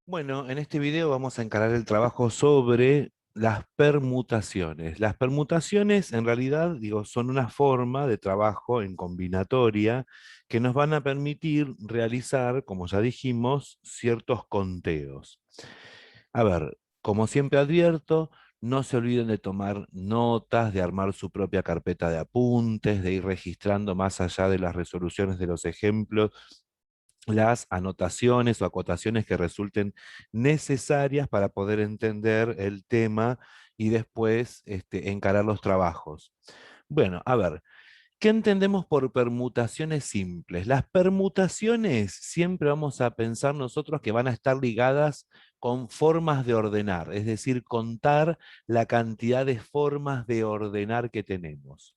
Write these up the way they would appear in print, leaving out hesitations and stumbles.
Bueno, en este video vamos a encarar el trabajo sobre las permutaciones. Las permutaciones, en realidad, digo, son una forma de trabajo en combinatoria que nos van a permitir realizar, como ya dijimos, ciertos conteos. A ver, como siempre advierto, no se olviden de tomar notas, de armar su propia carpeta de apuntes, de ir registrando más allá de las resoluciones de los ejemplos las anotaciones o acotaciones que resulten necesarias para poder entender el tema y después encarar los trabajos. Bueno, a ver, ¿qué entendemos por permutaciones simples? Las permutaciones siempre vamos a pensar nosotros que van a estar ligadas con formas de ordenar, es decir, contar la cantidad de formas de ordenar que tenemos.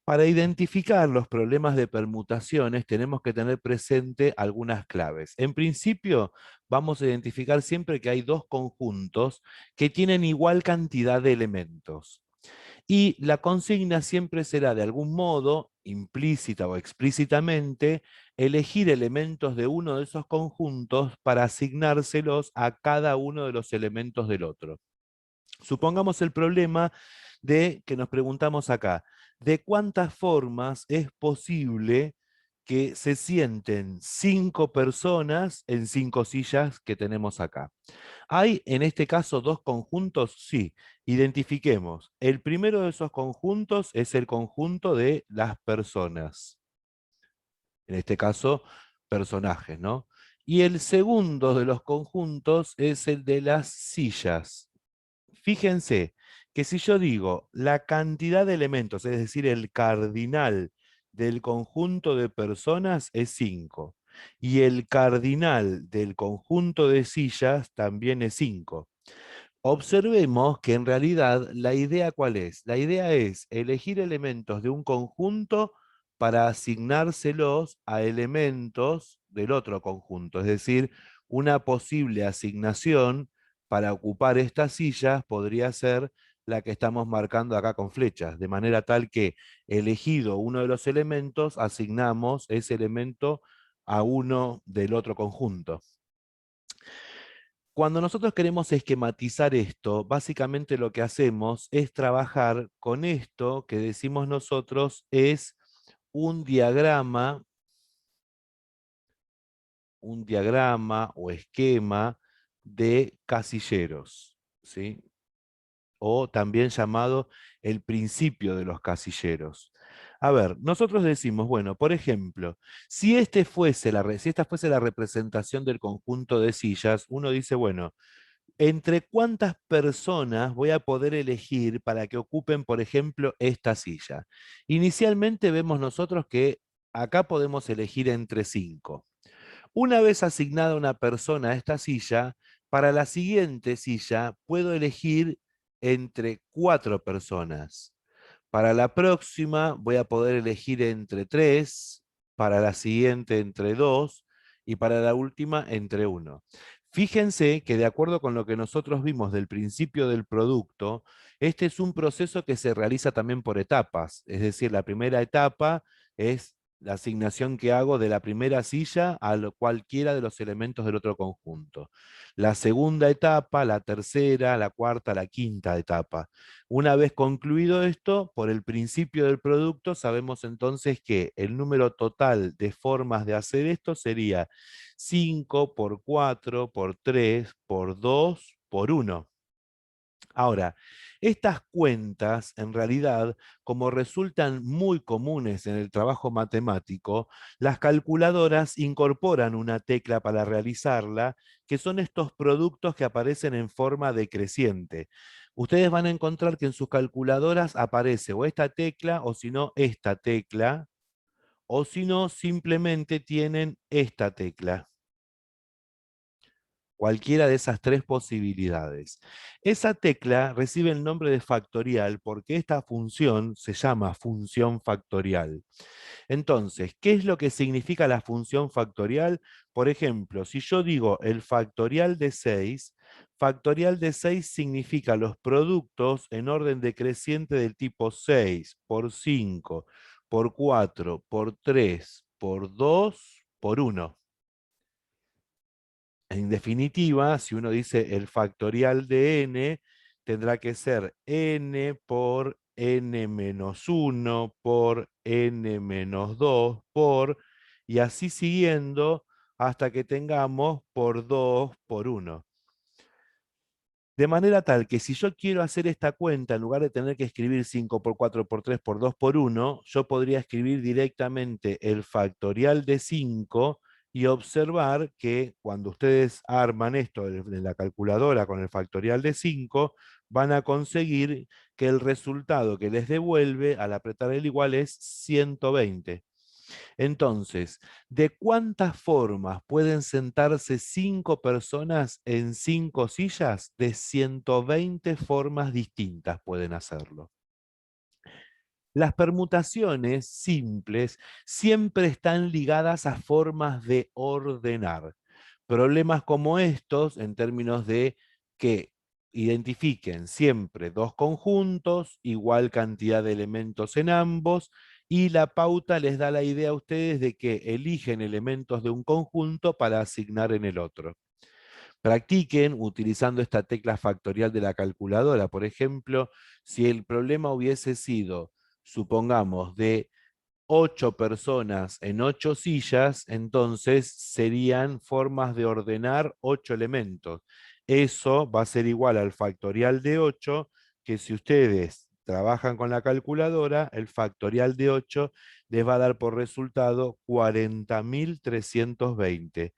Para identificar los problemas de permutaciones tenemos que tener presente algunas claves. En principio, vamos a identificar siempre que hay dos conjuntos que tienen igual cantidad de elementos. Y la consigna siempre será de algún modo, implícita o explícitamente, elegir elementos de uno de esos conjuntos para asignárselos a cada uno de los elementos del otro. Supongamos el problema de que nos preguntamos acá, ¿de cuántas formas es posible que se sienten 5 personas en 5 sillas que tenemos acá? ¿Hay en este caso dos conjuntos? Sí. Identifiquemos. El primero de esos conjuntos es el conjunto de las personas. En este caso, personajes, ¿no? Y el segundo de los conjuntos es el de las sillas. Fíjense que si yo digo la cantidad de elementos, es decir, el cardinal del conjunto de personas es 5 y el cardinal del conjunto de sillas también es 5. Observemos que en realidad la idea ¿cuál es? La idea es elegir elementos de un conjunto para asignárselos a elementos del otro conjunto. Es decir, una posible asignación para ocupar estas sillas podría ser la que estamos marcando acá con flechas, de manera tal que elegido uno de los elementos, asignamos ese elemento a uno del otro conjunto. Cuando nosotros queremos esquematizar esto, básicamente lo que hacemos es trabajar con esto que decimos nosotros es un diagrama o esquema de casilleros, ¿sí? O también llamado el principio de los casilleros. A ver, nosotros decimos, bueno, por ejemplo, si si esta fuese la representación del conjunto de sillas, uno dice, bueno, ¿entre cuántas personas voy a poder elegir para que ocupen, por ejemplo, esta silla? Inicialmente vemos nosotros que acá podemos elegir entre 5. Una vez asignada una persona a esta silla, para la siguiente silla puedo elegir entre 4 personas. Para la próxima voy a poder elegir entre 3, para la siguiente entre 2 y para la última entre 1. Fíjense que de acuerdo con lo que nosotros vimos del principio del producto, este es un proceso que se realiza también por etapas. Es decir, la primera etapa es la asignación que hago de la primera silla a cualquiera de los elementos del otro conjunto. La segunda etapa, la tercera, la cuarta, la quinta etapa. Una vez concluido esto, por el principio del producto, sabemos entonces que el número total de formas de hacer esto sería 5 por 4 por 3 por 2 por 1. Ahora, estas cuentas, en realidad, como resultan muy comunes en el trabajo matemático, las calculadoras incorporan una tecla para realizarla, que son estos productos que aparecen en forma decreciente. Ustedes van a encontrar que en sus calculadoras aparece o esta tecla, o si no, esta tecla, o si no, simplemente tienen esta tecla. Cualquiera de esas tres posibilidades. Esa tecla recibe el nombre de factorial porque esta función se llama función factorial. Entonces, ¿qué es lo que significa la función factorial? Por ejemplo, si yo digo el factorial de 6 significa los productos en orden decreciente del tipo 6 por 5, por 4, por 3, por 2, por 1. En definitiva, si uno dice el factorial de n, tendrá que ser n por n menos 1 por n menos 2 por, y así siguiendo hasta que tengamos por 2 por 1. De manera tal que si yo quiero hacer esta cuenta, en lugar de tener que escribir 5 por 4 por 3 por 2 por 1, yo podría escribir directamente el factorial de 5 y observar que cuando ustedes arman esto en la calculadora con el factorial de 5, van a conseguir que el resultado que les devuelve al apretar el igual es 120. Entonces, ¿de cuántas formas pueden sentarse 5 personas en 5 sillas? De 120 formas distintas pueden hacerlo. Las permutaciones simples siempre están ligadas a formas de ordenar. Problemas como estos, en términos de que identifiquen siempre dos conjuntos, igual cantidad de elementos en ambos, y la pauta les da la idea a ustedes de que eligen elementos de un conjunto para asignar en el otro. Practiquen utilizando esta tecla factorial de la calculadora. Por ejemplo, si el problema hubiese sido, supongamos, de 8 personas en 8 sillas, entonces serían formas de ordenar 8 elementos. Eso va a ser igual al factorial de 8, que si ustedes trabajan con la calculadora, el factorial de 8 les va a dar por resultado 40.320.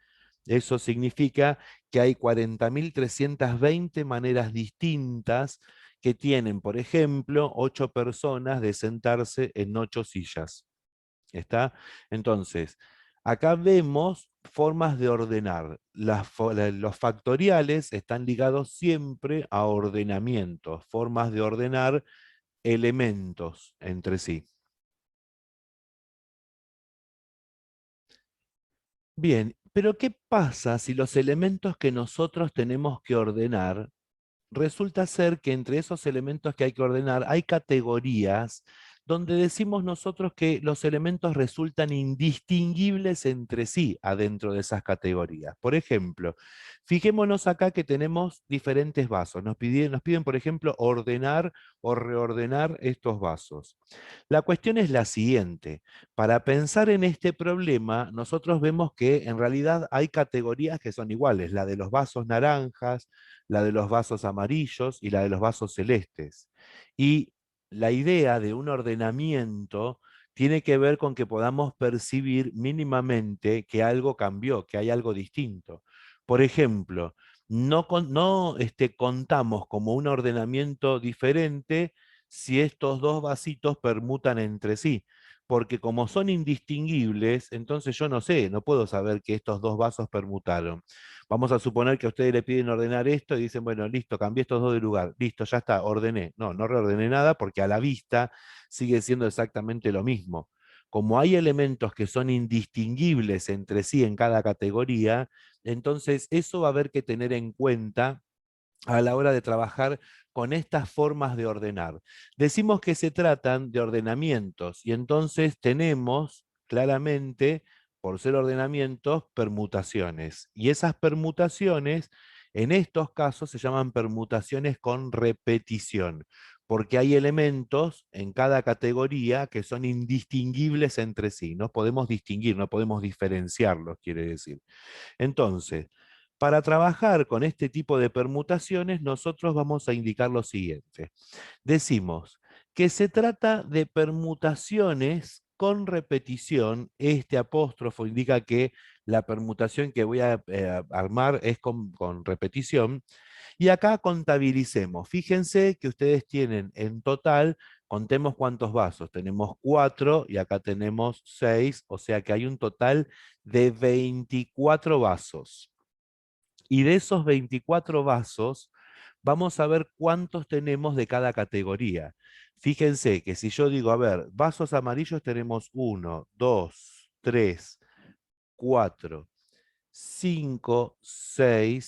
Eso significa que hay 40.320 maneras distintas que tienen, por ejemplo, 8 personas de sentarse en 8 sillas. ¿Está? Entonces, acá vemos formas de ordenar. Los factoriales están ligados siempre a ordenamientos, formas de ordenar elementos entre sí. Bien, pero ¿qué pasa si los elementos que nosotros tenemos que ordenar resulta ser que entre esos elementos que hay que ordenar hay categorías donde decimos nosotros que los elementos resultan indistinguibles entre sí adentro de esas categorías? Por ejemplo, fijémonos acá que tenemos diferentes vasos. Nos piden, por ejemplo, ordenar o reordenar estos vasos. La cuestión es la siguiente. Para pensar en este problema, nosotros vemos que en realidad hay categorías que son iguales, la de los vasos naranjas, la de los vasos amarillos y la de los vasos celestes. Y la idea de un ordenamiento tiene que ver con que podamos percibir mínimamente que algo cambió, que hay algo distinto. Por ejemplo, no contamos como un ordenamiento diferente si estos dos vasitos permutan entre sí, porque como son indistinguibles, entonces yo no sé, no puedo saber que estos dos vasos permutaron. Vamos a suponer que a ustedes le piden ordenar esto y dicen, bueno, listo, cambié estos dos de lugar, listo, ya está, ordené. No, no reordené nada porque a la vista sigue siendo exactamente lo mismo. Como hay elementos que son indistinguibles entre sí en cada categoría, entonces eso va a haber que tener en cuenta a la hora de trabajar con estas formas de ordenar. Decimos que se tratan de ordenamientos y entonces tenemos claramente, por ser ordenamientos, permutaciones. Y esas permutaciones, en estos casos, se llaman permutaciones con repetición, porque hay elementos en cada categoría que son indistinguibles entre sí. No podemos distinguir, no podemos diferenciarlos, quiere decir. Entonces, para trabajar con este tipo de permutaciones, nosotros vamos a indicar lo siguiente. Decimos que se trata de permutaciones con repetición. Este apóstrofo indica que la permutación que voy a armar es con repetición. Y acá contabilicemos. Fíjense que ustedes tienen en total, contemos cuántos vasos. Tenemos 4 y acá tenemos 6, o sea que hay un total de 24 vasos. Y de esos 24 vasos, vamos a ver cuántos tenemos de cada categoría. Fíjense que si yo digo, a ver, vasos amarillos tenemos 1, 2, 3, 4, 5, 6,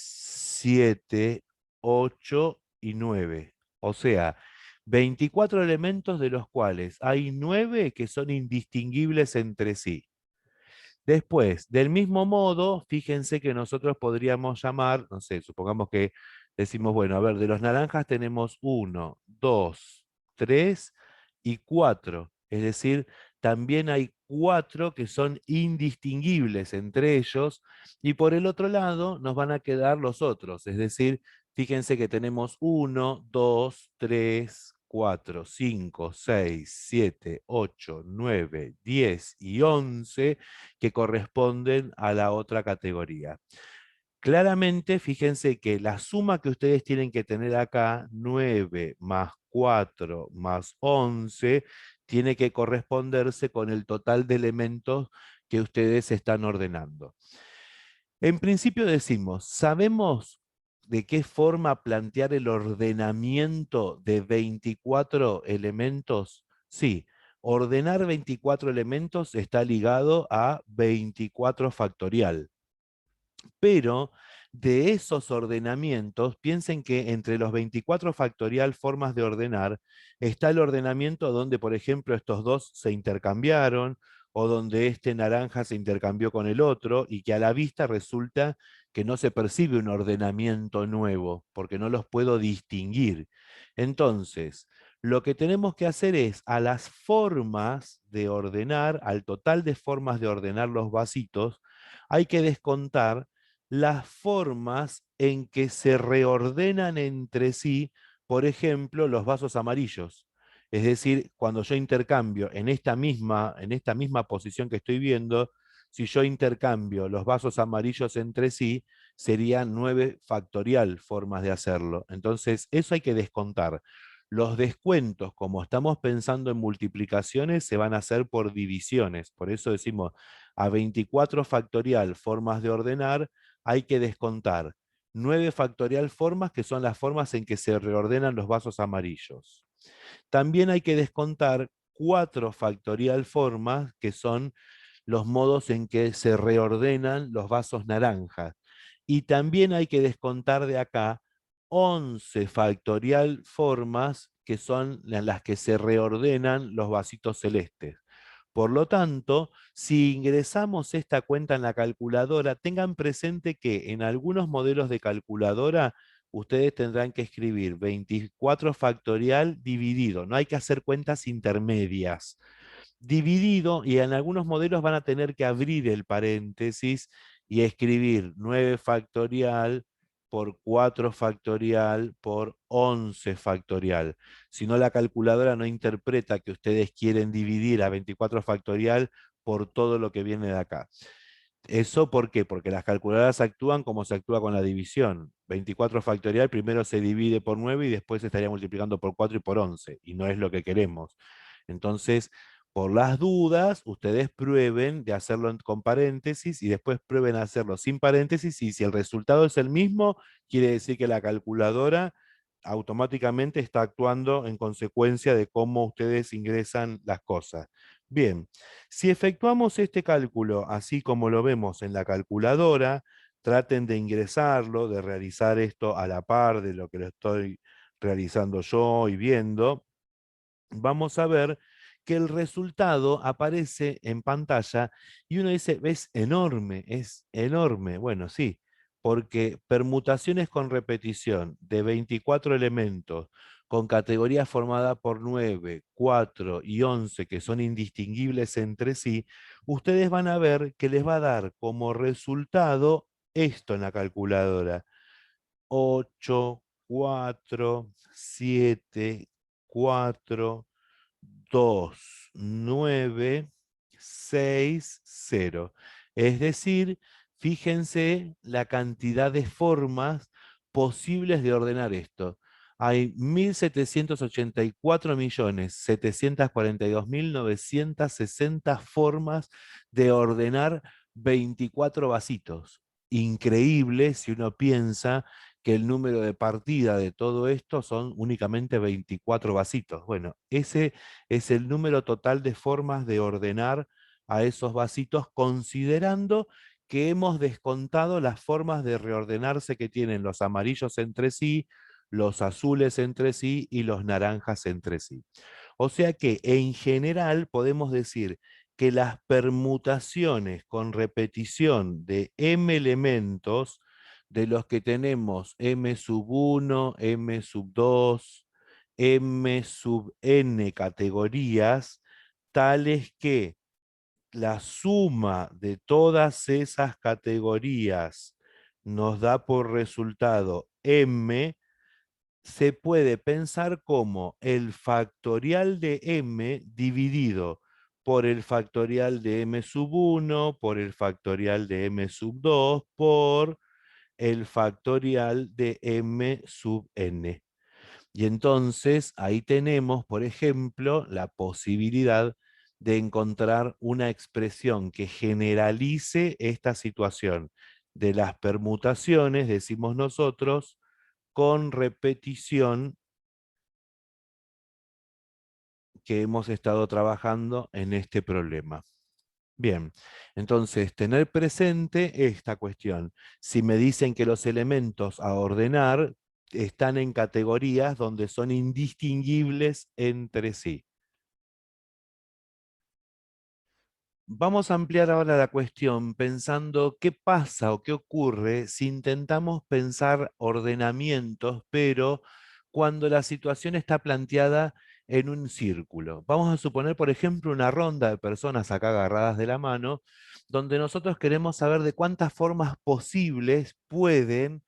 7, 8 y 9. O sea, 24 elementos de los cuales hay 9 que son indistinguibles entre sí. Después, del mismo modo, fíjense que nosotros podríamos llamar, no sé, supongamos que decimos, bueno, a ver, de los naranjas tenemos uno, dos, tres y cuatro. Es decir, también hay cuatro que son indistinguibles entre ellos, y por el otro lado nos van a quedar los otros. Es decir, fíjense que tenemos uno, 2, 3, 4, 5, 6, 7, 8, 9, 10 y 11 que corresponden a la otra categoría. Claramente, fíjense que la suma que ustedes tienen que tener acá, 9 más 4 más 11, tiene que corresponderse con el total de elementos que ustedes están ordenando. En principio decimos, ¿sabemos de qué forma plantear el ordenamiento de 24 elementos? Sí, ordenar 24 elementos está ligado a 24 factorial. Pero de esos ordenamientos, piensen que entre los 24 factorial formas de ordenar, está el ordenamiento donde, por ejemplo, estos dos se intercambiaron, o donde este naranja se intercambió con el otro, y que a la vista resulta que no se percibe un ordenamiento nuevo, porque no los puedo distinguir. Entonces, lo que tenemos que hacer es a las formas de ordenar, al total de formas de ordenar los vasitos, hay que descontar las formas en que se reordenan entre sí, por ejemplo, los vasos amarillos. Es decir, cuando yo intercambio en esta misma posición que estoy viendo, si yo intercambio los vasos amarillos entre sí, serían 9 factorial formas de hacerlo. Entonces, eso hay que descontar. Los descuentos, como estamos pensando en multiplicaciones, se van a hacer por divisiones. Por eso decimos, a 24 factorial formas de ordenar, hay que descontar 9 factorial formas, que son las formas en que se reordenan los vasos amarillos. También hay que descontar 4 factorial formas, que son los modos en que se reordenan los vasos naranjas. Y también hay que descontar de acá 11 factorial formas, que son las que se reordenan los vasitos celestes. Por lo tanto, si ingresamos esta cuenta en la calculadora, tengan presente que en algunos modelos de calculadora ustedes tendrán que escribir 24 factorial dividido. No hay que hacer cuentas intermedias. Dividido, y en algunos modelos van a tener que abrir el paréntesis y escribir 9 factorial por 4 factorial por 11 factorial. Si no, la calculadora no interpreta que ustedes quieren dividir a 24 factorial por todo lo que viene de acá. ¿Eso por qué? Porque las calculadoras actúan como se actúa con la división. 24 factorial primero se divide por 9 y después se estaría multiplicando por 4 y por 11, y no es lo que queremos. Entonces, por las dudas, ustedes prueben de hacerlo con paréntesis y después prueben hacerlo sin paréntesis, y si el resultado es el mismo, quiere decir que la calculadora automáticamente está actuando en consecuencia de cómo ustedes ingresan las cosas. Bien, si efectuamos este cálculo así como lo vemos en la calculadora, traten de ingresarlo, de realizar esto a la par de lo que lo estoy realizando yo y viendo, vamos a ver que el resultado aparece en pantalla y uno dice, es enorme, es enorme. Bueno, sí, porque permutaciones con repetición de 24 elementos con categoría formada por 9, 4 y 11 que son indistinguibles entre sí, ustedes van a ver que les va a dar como resultado esto en la calculadora: 8, 4, 7, 4, 2, 9, 6, 0. Es decir, fíjense la cantidad de formas posibles de ordenar esto. Hay 1.784.742.960 formas de ordenar 24 vasitos. Increíble si uno piensa que el número de partida de todo esto son únicamente 24 vasitos. Bueno, ese es el número total de formas de ordenar a esos vasitos, considerando que hemos descontado las formas de reordenarse que tienen los amarillos entre sí, los azules entre sí y los naranjas entre sí. O sea que en general podemos decir que las permutaciones con repetición de m elementos, de los que tenemos m sub 1, m sub 2, m sub n categorías, tales que la suma de todas esas categorías nos da por resultado m, se puede pensar como el factorial de m dividido por el factorial de m sub 1, por el factorial de m sub 2, por el factorial de m sub n. Y entonces ahí tenemos, por ejemplo, la posibilidad de encontrar una expresión que generalice esta situación de las permutaciones, decimos nosotros, con repetición que hemos estado trabajando en este problema. Bien, entonces tener presente esta cuestión. Si me dicen que los elementos a ordenar están en categorías donde son indistinguibles entre sí. Vamos a ampliar ahora la cuestión pensando qué pasa o qué ocurre si intentamos pensar ordenamientos, pero cuando la situación está planteada en un círculo. Vamos a suponer, por ejemplo, una ronda de personas acá agarradas de la mano, donde nosotros queremos saber de cuántas formas posibles pueden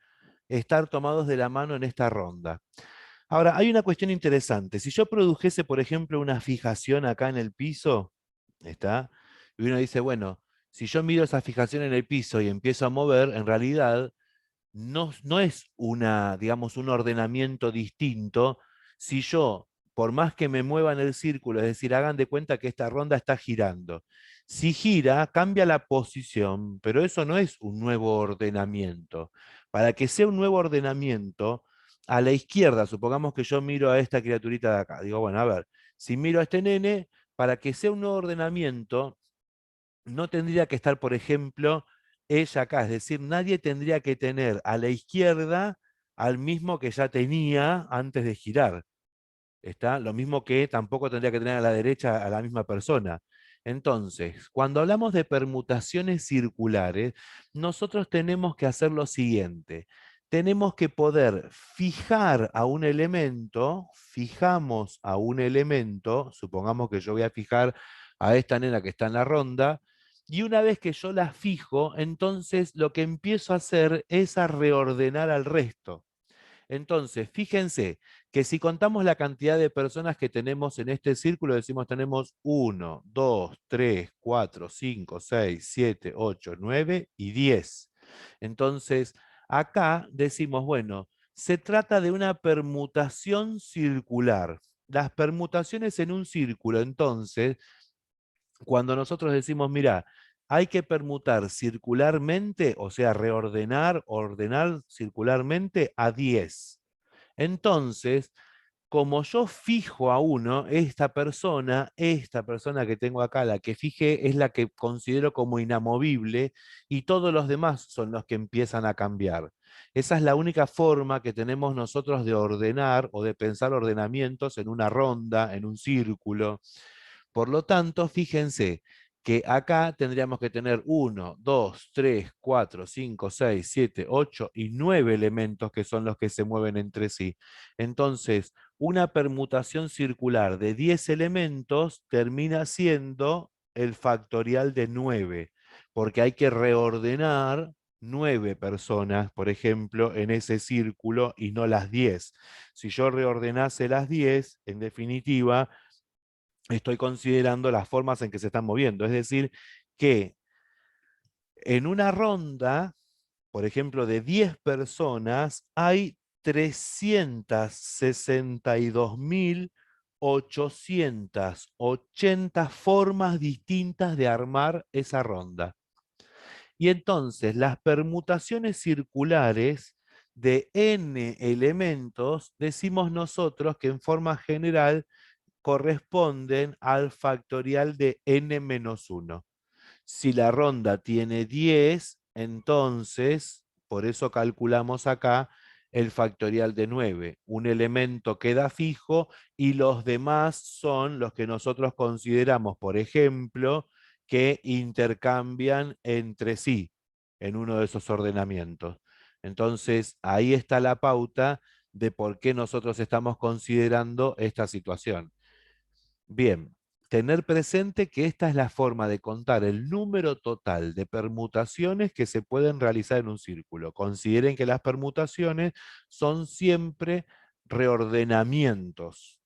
estar tomados de la mano en esta ronda. Ahora, hay una cuestión interesante. Si yo produjese, por ejemplo, una fijación acá en el piso, ¿está? Y uno dice, bueno, si yo miro esa fijación en el piso y empiezo a mover, en realidad no es digamos, un ordenamiento distinto si yo, por más que me mueva en el círculo, es decir, hagan de cuenta que esta ronda está girando. Si gira, cambia la posición, pero eso no es un nuevo ordenamiento. Para que sea un nuevo ordenamiento, a la izquierda, supongamos que yo miro a esta criaturita de acá, digo, bueno, a ver, si miro a este nene, para que sea un nuevo ordenamiento, no tendría que estar, por ejemplo, ella acá, es decir, nadie tendría que tener a la izquierda al mismo que ya tenía antes de girar. ¿Está? Lo mismo que tampoco tendría que tener a la derecha a la misma persona. Entonces, cuando hablamos de permutaciones circulares, nosotros tenemos que hacer lo siguiente. Tenemos que poder fijar a un elemento, fijamos a un elemento, supongamos que yo voy a fijar a esta nena que está en la ronda, y una vez que yo la fijo, entonces lo que empiezo a hacer es a reordenar al resto. Entonces, fíjense que si contamos la cantidad de personas que tenemos en este círculo, decimos tenemos 1, 2, 3, 4, 5, 6, 7, 8, 9 y 10. Entonces, acá decimos, bueno, se trata de una permutación circular. Las permutaciones en un círculo, entonces, cuando nosotros decimos, mira, hay que permutar circularmente, o sea, reordenar, ordenar circularmente a 10. Entonces, como yo fijo a uno, esta persona que tengo acá, la que fijé, es la que considero como inamovible y todos los demás son los que empiezan a cambiar. Esa es la única forma que tenemos nosotros de ordenar o de pensar ordenamientos en una ronda, en un círculo. Por lo tanto, fíjense que acá tendríamos que tener 1, 2, 3, 4, 5, 6, 7, 8 y 9 elementos que son los que se mueven entre sí. Entonces, una permutación circular de 10 elementos termina siendo el factorial de 9, porque hay que reordenar 9 personas, por ejemplo, en ese círculo y no las 10. Si yo reordenase las 10, en definitiva, estoy considerando las formas en que se están moviendo. Es decir, que en una ronda, por ejemplo, de 10 personas, hay 362.880 formas distintas de armar esa ronda. Y entonces las permutaciones circulares de n elementos, decimos nosotros que en forma general corresponden al factorial de n-1. Si la ronda tiene 10, entonces, por eso calculamos acá el factorial de 9. Un elemento queda fijo y los demás son los que nosotros consideramos, por ejemplo, que intercambian entre sí en uno de esos ordenamientos. Entonces, ahí está la pauta de por qué nosotros estamos considerando esta situación. Bien, tener presente que esta es la forma de contar el número total de permutaciones que se pueden realizar en un círculo. Consideren que las permutaciones son siempre reordenamientos.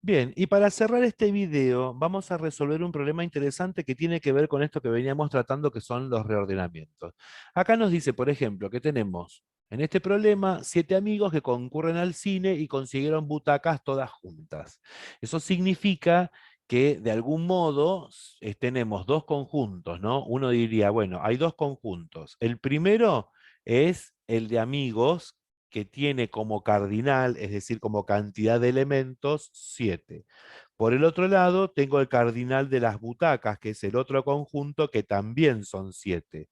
Bien, y para cerrar este video, vamos a resolver un problema interesante que tiene que ver con esto que veníamos tratando, que son los reordenamientos. Acá nos dice, por ejemplo, que tenemos en este problema 7 amigos que concurren al cine y consiguieron butacas todas juntas. Eso significa que de algún modo tenemos dos conjuntos, ¿no? Uno diría, bueno, hay dos conjuntos. El primero es el de amigos que tiene como cardinal, es decir, como cantidad de elementos, 7. Por el otro lado, tengo el cardinal de las butacas, que es el otro conjunto, que también son 7.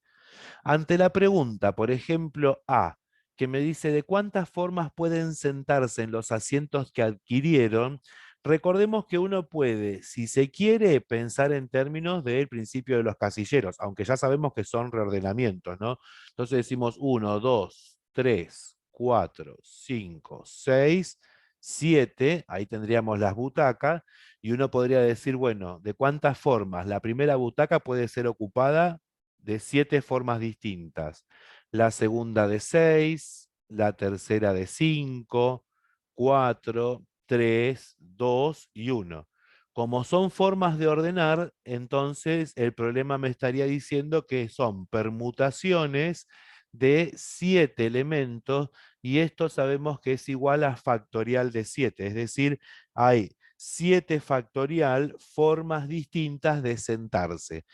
Ante la pregunta, por ejemplo, A, que me dice de cuántas formas pueden sentarse en los asientos que adquirieron, recordemos que uno puede, si se quiere, pensar en términos del principio de los casilleros, aunque ya sabemos que son reordenamientos, ¿no? Entonces decimos 1, 2, 3, 4, 5, 6, 7, ahí tendríamos las butacas, y uno podría decir, bueno, ¿de cuántas formas? La primera butaca puede ser ocupada de 7 formas distintas. La segunda de 6, la tercera de 5, 4, 3, 2 y 1. Como son formas de ordenar, entonces el problema me estaría diciendo que son permutaciones de 7 elementos y esto sabemos que es igual a factorial de 7, es decir, hay 7 factorial formas distintas de sentarse.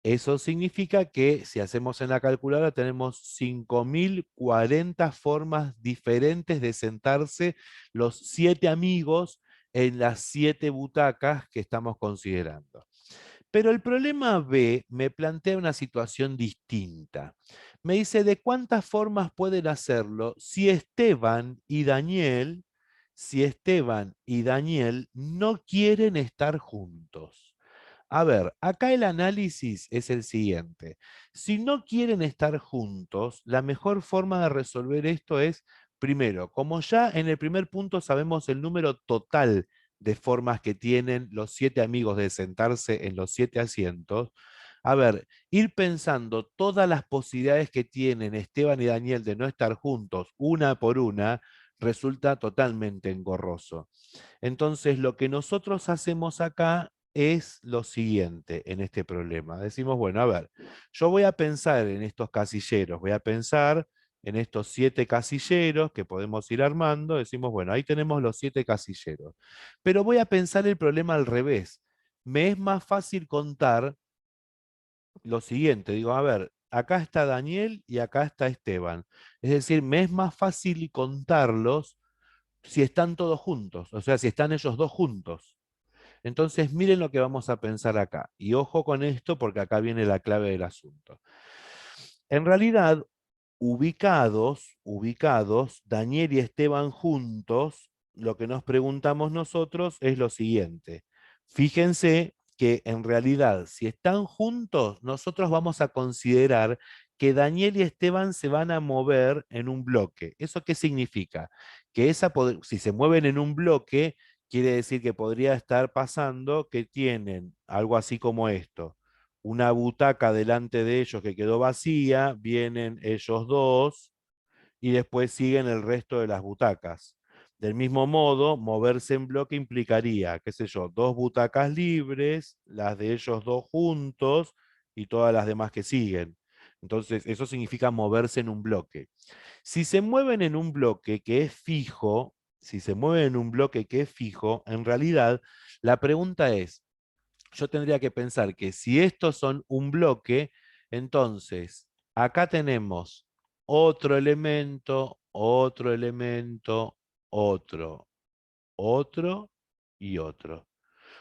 Eso significa que si hacemos en la calculadora tenemos 5040 formas diferentes de sentarse los 7 amigos en las 7 butacas que estamos considerando. Pero el problema B me plantea una situación distinta. Me dice de cuántas formas pueden hacerlo si Esteban y Daniel no quieren estar juntos. A ver, acá el análisis es el siguiente. Si no quieren estar juntos, la mejor forma de resolver esto es, primero, como ya en el primer punto sabemos el número total de formas que tienen los 7 amigos de sentarse en los 7 asientos, a ver, ir pensando todas las posibilidades que tienen Esteban y Daniel de no estar juntos una por una, resulta totalmente engorroso. Entonces, lo que nosotros hacemos acá es lo siguiente en este problema. Decimos, bueno, a ver, yo voy a pensar en estos casilleros, voy a pensar en estos 7 casilleros que podemos ir armando. Decimos, bueno, ahí tenemos los 7 casilleros. Pero voy a pensar el problema al revés. Me es más fácil contar lo siguiente. Digo, a ver, acá está Daniel y acá está Esteban. Es decir, me es más fácil contarlos si están todos juntos, o sea, si están ellos dos juntos. Entonces, miren lo que vamos a pensar acá. Y ojo con esto porque acá viene la clave del asunto. En realidad, ubicados, Daniel y Esteban juntos, lo que nos preguntamos nosotros es lo siguiente. Fíjense que en realidad, si están juntos, nosotros vamos a considerar que Daniel y Esteban se van a mover en un bloque. ¿Eso qué significa? Que si se mueven en un bloque, quiere decir que podría estar pasando que tienen algo así como esto: una butaca delante de ellos que quedó vacía, vienen ellos dos y después siguen el resto de las butacas. Del mismo modo, moverse en bloque implicaría, qué sé yo, 2 butacas libres, las de ellos dos juntos y todas las demás que siguen. Entonces, eso significa moverse en un bloque. Si se mueven en un bloque que es fijo, si se mueven en un bloque que es fijo, en realidad la pregunta es, yo tendría que pensar que si estos son un bloque, entonces acá tenemos otro elemento, otro y otro.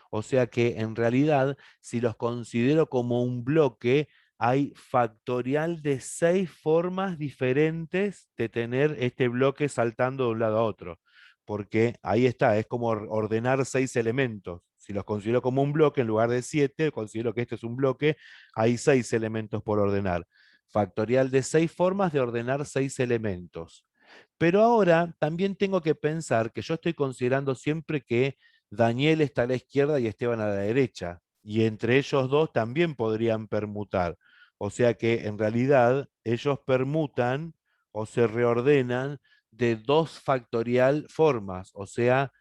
O sea que en realidad, si los considero como un bloque, hay factorial de 6 formas diferentes de tener este bloque saltando de un lado a otro. Porque ahí está, es como ordenar 6 elementos. si los considero como un bloque en lugar de 7, considero que este es un bloque, hay 6 elementos por ordenar. Factorial de 6 formas de ordenar 6 elementos. Pero ahora también tengo que pensar que yo estoy considerando siempre que Daniel está a la izquierda y Esteban a la derecha, y entre ellos dos también podrían permutar. O sea que en realidad ellos permutan o se reordenan de 2 factorial formas. O sea,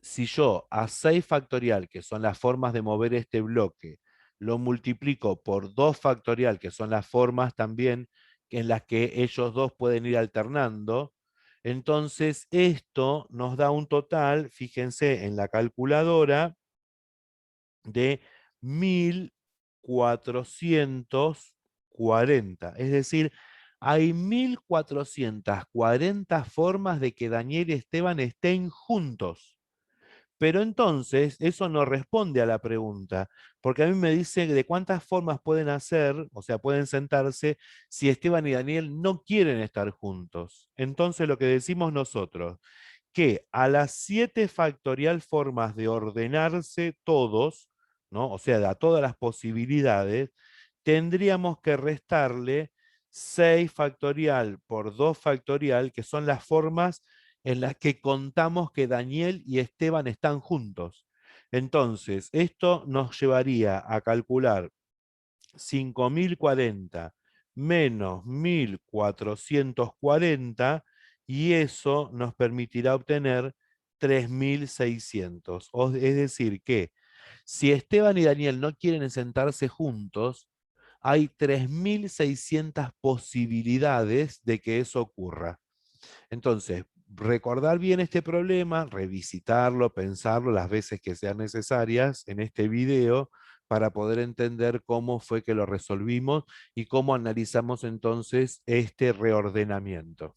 si yo a 6 factorial, que son las formas de mover este bloque, lo multiplico por 2 factorial, que son las formas también en las que ellos dos pueden ir alternando, entonces esto nos da un total, fíjense en la calculadora, de 1440. Es decir, hay 1440 formas de que Daniel y Esteban estén juntos. Pero entonces eso no responde a la pregunta, porque a mí me dice de cuántas formas pueden hacer, o sea, pueden sentarse si Esteban y Daniel no quieren estar juntos. Entonces lo que decimos nosotros, que a las 7 factorial formas de ordenarse todos, ¿no? O sea, a todas las posibilidades, tendríamos que restarle 6 factorial por 2 factorial, que son las formas en las que contamos que Daniel y Esteban están juntos. Entonces, esto nos llevaría a calcular 5040 menos 1440 y eso nos permitirá obtener 3600. Es decir, que si Esteban y Daniel no quieren sentarse juntos, hay 3600 posibilidades de que eso ocurra. Entonces, recordar bien este problema, revisitarlo, pensarlo las veces que sean necesarias en este video para poder entender cómo fue que lo resolvimos y cómo analizamos entonces este reordenamiento.